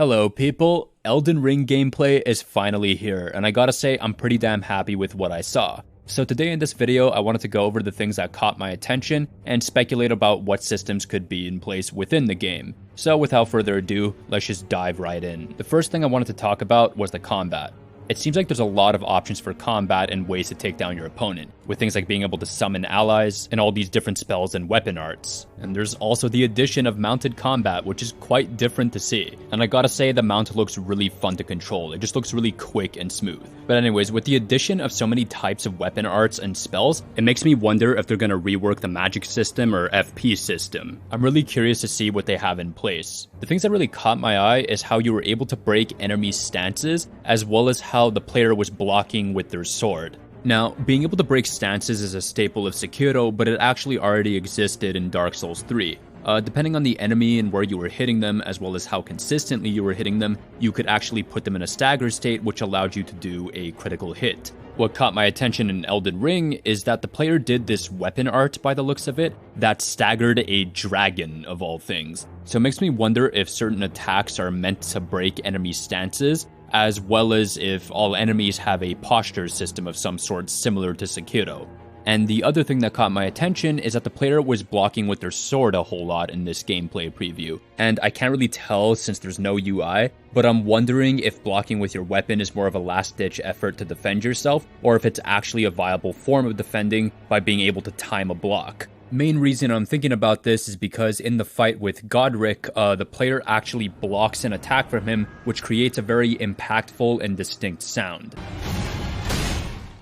Hello people, Elden Ring gameplay is finally here, and I gotta say I'm pretty damn happy with what I saw. So today in this video, I wanted to go over the things that caught my attention and speculate about what systems could be in place within the game. So without further ado, let's just dive right in. The first thing I wanted to talk about was the combat. It seems like there's a lot of options for combat and ways to take down your opponent, with things like being able to summon allies and all these different spells and weapon arts. And there's also the addition of mounted combat, which is quite different to see. And I gotta say, the mount looks really fun to control. It just looks really quick and smooth. But anyways, with the addition of so many types of weapon arts and spells, it makes me wonder if they're gonna rework the magic system or FP system. I'm really curious to see what they have in place. The things that really caught my eye is how you were able to break enemy stances, as well as how the player was blocking with their sword. Now, being able to break stances is a staple of Sekiro, but it actually already existed in Dark Souls 3. Depending on the enemy and where you were hitting them, as well as how consistently you were hitting them, you could actually put them in a stagger state, which allowed you to do a critical hit. What caught my attention in Elden Ring is that the player did this weapon art, by the looks of it, that staggered a dragon of all things. So it makes me wonder if certain attacks are meant to break enemy stances, as well as if all enemies have a posture system of some sort similar to Sekiro. And the other thing that caught my attention is that the player was blocking with their sword a whole lot in this gameplay preview. And I can't really tell since there's no UI, but I'm wondering if blocking with your weapon is more of a last-ditch effort to defend yourself, or if it's actually a viable form of defending by being able to time a block. Main reason I'm thinking about this is because in the fight with Godric, the player actually blocks an attack from him, which creates a very impactful and distinct sound.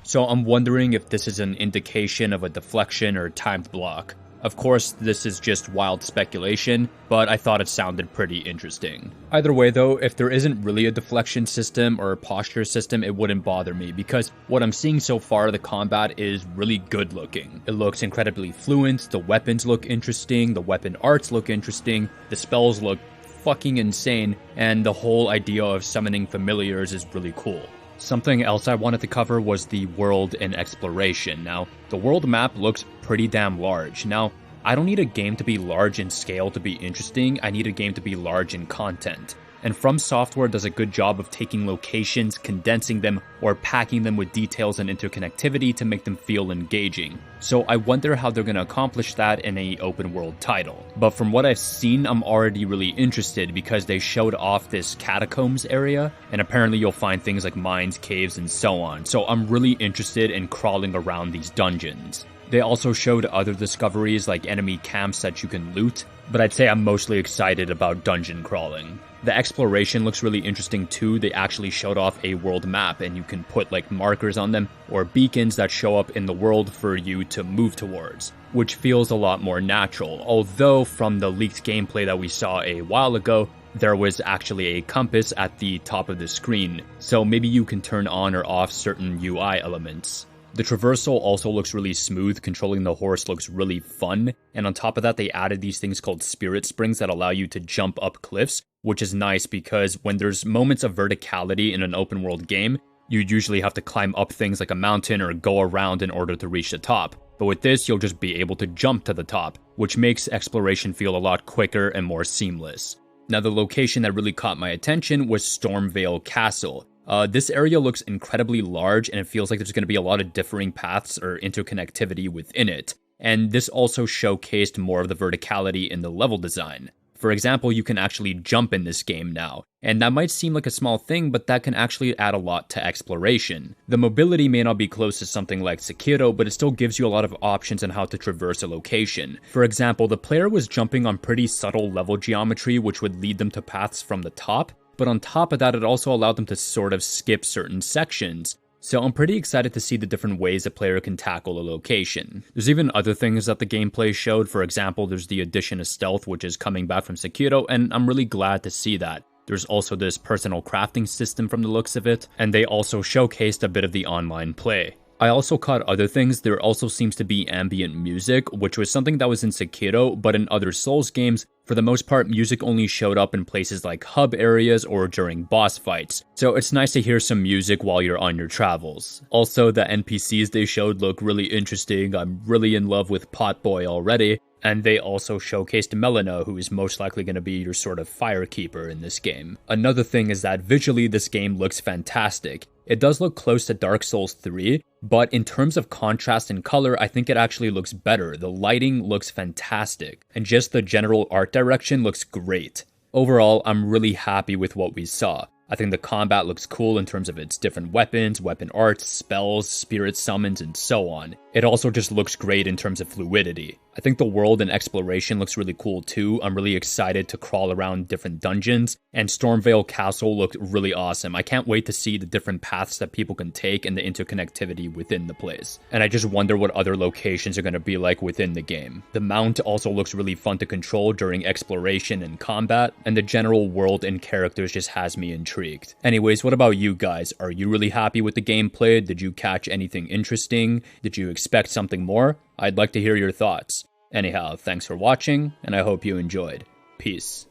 So I'm wondering if this is an indication of a deflection or timed block. Of course, this is just wild speculation, but I thought it sounded pretty interesting. Either way though, if there isn't really a deflection system or a posture system, it wouldn't bother me, because what I'm seeing so far, the combat is really good looking. It looks incredibly fluent, the weapons look interesting, the weapon arts look interesting, the spells look fucking insane, and the whole idea of summoning familiars is really cool. Something else I wanted to cover was the world and exploration. Now, the world map looks pretty damn large. Now, I don't need a game to be large in scale to be interesting, I need a game to be large in content. And From Software does a good job of taking locations, condensing them, or packing them with details and interconnectivity to make them feel engaging. So I wonder how they're going to accomplish that in an open world title. But from what I've seen, I'm already really interested because they showed off this catacombs area, and apparently you'll find things like mines, caves, and so on. So I'm really interested in crawling around these dungeons. They also showed other discoveries like enemy camps that you can loot, but I'd say I'm mostly excited about dungeon crawling. The exploration looks really interesting too. They actually showed off a world map and you can put like markers on them or beacons that show up in the world for you to move towards, which feels a lot more natural. Although from the leaked gameplay that we saw a while ago, there was actually a compass at the top of the screen, so maybe you can turn on or off certain UI elements. The traversal also looks really smooth, controlling the horse looks really fun, and on top of that they added these things called spirit springs that allow you to jump up cliffs, which is nice because when there's moments of verticality in an open world game, you usually have to climb up things like a mountain or go around in order to reach the top. But with this, you'll just be able to jump to the top, which makes exploration feel a lot quicker and more seamless. Now the location that really caught my attention was Stormveil Castle. This area looks incredibly large and it feels like there's going to be a lot of differing paths or interconnectivity within it. And this also showcased more of the verticality in the level design. For example, you can actually jump in this game now, and that might seem like a small thing, but that can actually add a lot to exploration. The mobility may not be close to something like Sekiro, but it still gives you a lot of options on how to traverse a location. For example, the player was jumping on pretty subtle level geometry, which would lead them to paths from the top, but on top of that, it also allowed them to sort of skip certain sections. So I'm pretty excited to see the different ways a player can tackle a location. There's even other things that the gameplay showed. For example, there's the addition of stealth, which is coming back from Sekiro, and I'm really glad to see that. There's also this personal crafting system from the looks of it, and they also showcased a bit of the online play. I also caught other things. There also seems to be ambient music, which was something that was in Sekiro, but in other Souls games, For the most part, music only showed up in places like hub areas or during boss fights, so it's nice to hear some music while you're on your travels. Also, the NPCs they showed look really interesting. I'm really in love with Potboy already, and they also showcased Melina, who is most likely going to be your sort of firekeeper in this game. Another thing is that visually this game looks fantastic. It does look close to Dark Souls 3, but in terms of contrast and color, I think it actually looks better. The lighting looks fantastic, and just the general art direction looks great. Overall, I'm really happy with what we saw. I think the combat looks cool in terms of its different weapons, weapon arts, spells, spirit summons, and so on. It also just looks great in terms of fluidity. I think the world and exploration looks really cool too. I'm really excited to crawl around different dungeons, and Stormveil Castle looked really awesome. I can't wait to see the different paths that people can take and the interconnectivity within the place. And I just wonder what other locations are going to be like within the game. The mount also looks really fun to control during exploration and combat, and the general world and characters just has me intrigued. Anyways, what about you guys? Are you really happy with the gameplay? Did you catch anything interesting? Did you expect something more? I'd like to hear your thoughts. Anyhow, thanks for watching, and I hope you enjoyed. Peace.